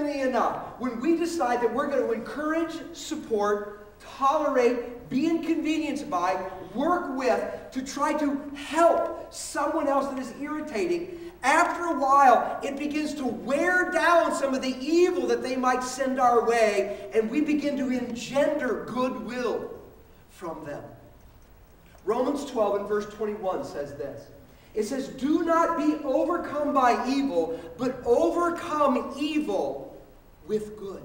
interestingly enough, when we decide that we're going to encourage, support, tolerate, be inconvenienced by, work with, to try to help someone else that is irritating, after a while, it begins to wear down some of the evil that they might send our way, and we begin to engender goodwill from them. Romans 12 and verse 21 says this. It says, "Do not be overcome by evil, but overcome evil with good."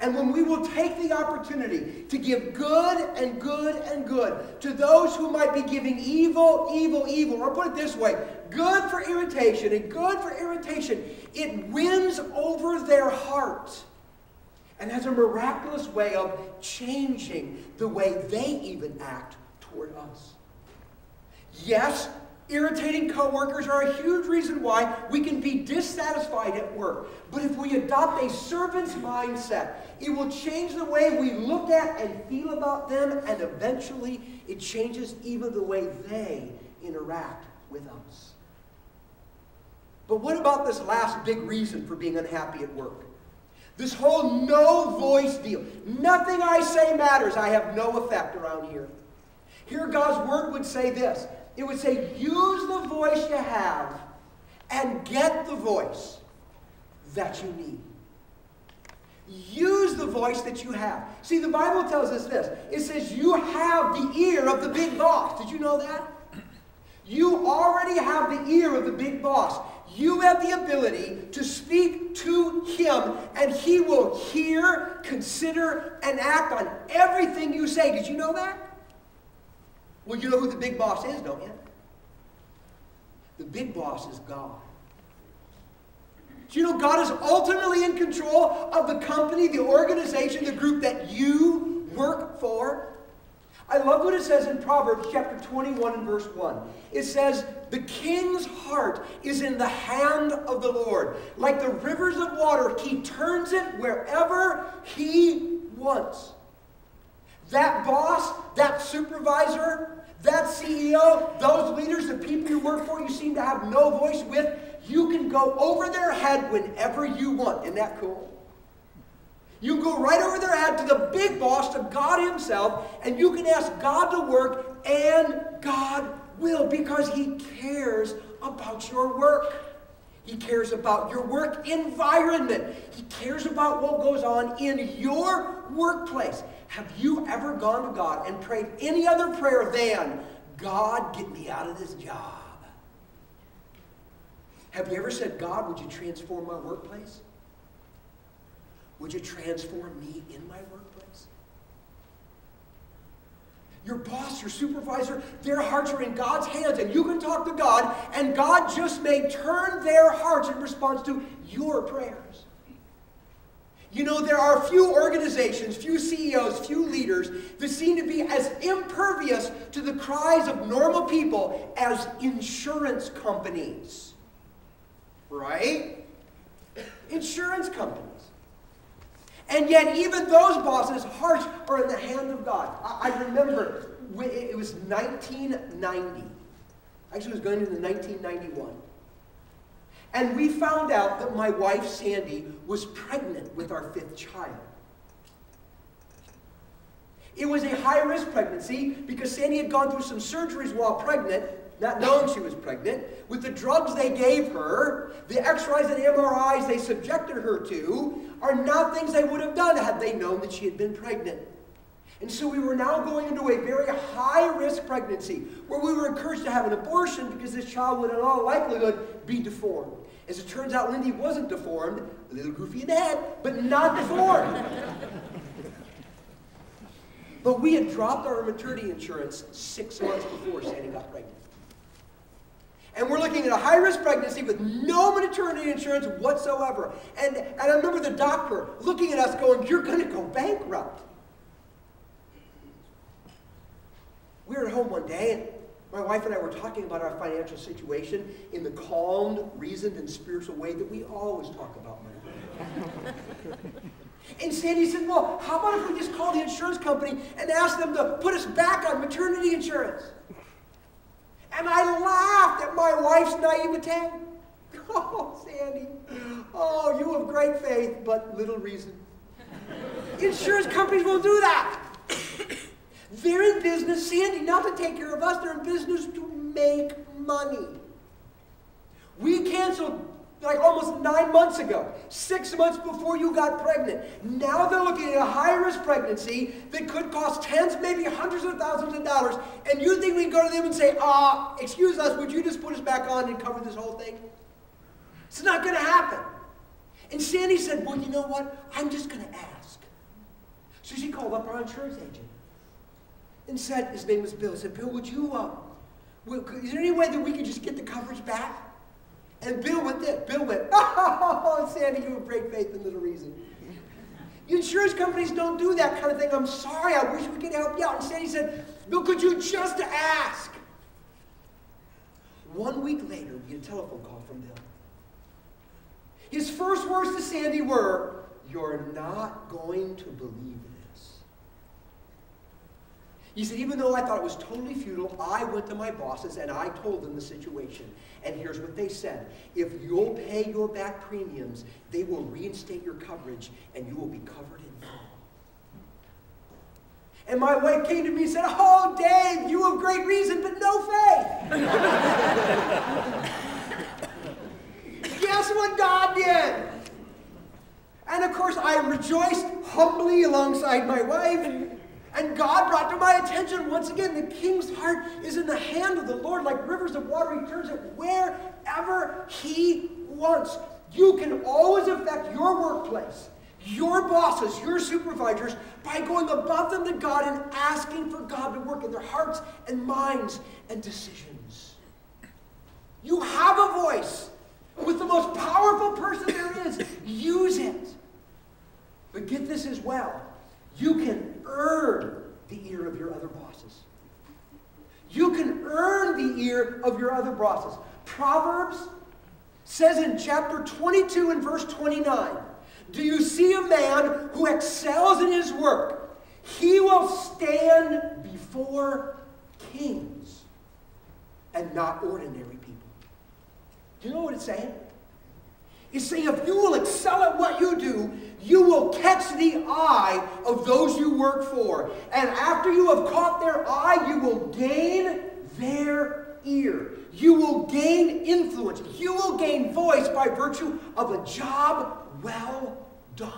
And when we will take the opportunity to give good and good and good to those who might be giving evil, evil, evil, or put it this way, good for irritation and good for irritation, it wins over their heart and has a miraculous way of changing the way they even act toward us. Yes, irritating coworkers are a huge reason why we can be dissatisfied at work. But if we adopt a servant's mindset, it will change the way we look at and feel about them, and eventually it changes even the way they interact with us. But what about this last big reason for being unhappy at work? This whole no voice deal. Nothing I say matters. I have no effect around here. Here God's word would say this. It would say, use the voice you have and get the voice that you need. Use the voice that you have. See, the Bible tells us this. It says you have the ear of the big boss. Did you know that? You already have the ear of the big boss. You have the ability to speak to him, and he will hear, consider, and act on everything you say. Did you know that? Well, you know who the big boss is, don't you? The big boss is God. Do you know God is ultimately in control of the company, the organization, the group that you work for? I love what it says in Proverbs chapter 21 and verse 1. It says, "The king's heart is in the hand of the Lord. Like the rivers of water, he turns it wherever he wants." That boss, that supervisor, that CEO, those leaders, the people you work for, you seem to have no voice with, you can go over their head whenever you want. Isn't that cool? You can go right over their head to the big boss, to God himself, and you can ask God to work, and God will, because he cares about your work. He cares about your work environment. He cares about what goes on in your workplace. Have you ever gone to God and prayed any other prayer than, "God, get me out of this job"? Have you ever said, "God, would you transform my workplace? Would you transform me in my workplace?" Your boss, your supervisor, their hearts are in God's hands, and you can talk to God, and God just may turn their hearts in response to your prayers. You know, there are few organizations, few CEOs, few leaders that seem to be as impervious to the cries of normal people as insurance companies. Right? Insurance companies. And yet even those bosses' hearts are in the hand of God. I remember it was 1990. Actually, it was going into 1991. And we found out that my wife, Sandy, was pregnant with our 5th child. It was a high-risk pregnancy because Sandy had gone through some surgeries while pregnant, not knowing she was pregnant. With the drugs they gave her, the X-rays and MRIs they subjected her to, are not things they would have done had they known that she had been pregnant. And so we were now going into a very high-risk pregnancy where we were encouraged to have an abortion because this child would in all likelihood be deformed. As it turns out, Lindy wasn't deformed, a little goofy in the head, but not deformed. But we had dropped our maternity insurance 6 months before Sandy got pregnant. And we're looking at a high-risk pregnancy with no maternity insurance whatsoever. And I remember the doctor looking at us going, "You're going to go bankrupt." We were at home one day, and my wife and I were talking about our financial situation in the calmed, reasoned, and spiritual way that we always talk about money. And Sandy said, "Well, how about if we just call the insurance company and ask them to put us back on maternity insurance?" And I laughed at my wife's naivete. "Oh, Sandy, oh, you have great faith, but little reason. Insurance companies will do that. They're in business, Sandy, not to take care of us. They're in business to make money. We canceled like almost 9 months ago, 6 months before you got pregnant. Now they're looking at a high-risk pregnancy that could cost tens, maybe hundreds of thousands of dollars, and you think we can go to them and say, excuse us, would you just put us back on and cover this whole thing? It's not going to happen. And Sandy said, well, you know what? I'm just going to ask. So she called up our insurance agent and said, his name was Bill, said, Bill, would you, is there any way that we could just get the coverage back? And Bill went, oh, Sandy, you have great faith and little reason. Insurance companies don't do that kind of thing. I'm sorry, I wish we could help you out. And Sandy said, Bill, could you just ask? 1 week later, we get a telephone call from Bill. His first words to Sandy were, you're not going to believe this. He said, even though I thought it was totally futile, I went to my bosses and I told them the situation. And here's what they said. If you'll pay your back premiums, they will reinstate your coverage and you will be covered in full. And my wife came to me and said, oh, Dave, you have great reason, but no faith. Guess what God did? And of course, I rejoiced humbly alongside my wife. And God brought to my attention, once again, the king's heart is in the hand of the Lord. Like rivers of water, he turns it wherever he wants. You can always affect your workplace, your bosses, your supervisors, by going above them to God and asking for God to work in their hearts and minds and decisions. You have a voice. With the most powerful person there is, use it. But get this as well. You can earn the ear of your other bosses. You can earn the ear of your other bosses. Proverbs says in chapter 22 and verse 29, do you see a man who excels in his work? He will stand before kings and not ordinary people. Do you know what it's saying? It's saying if you will excel at what you do, you will catch the eye of those you work for. And after you have caught their eye, you will gain their ear. You will gain influence. You will gain voice by virtue of a job well done.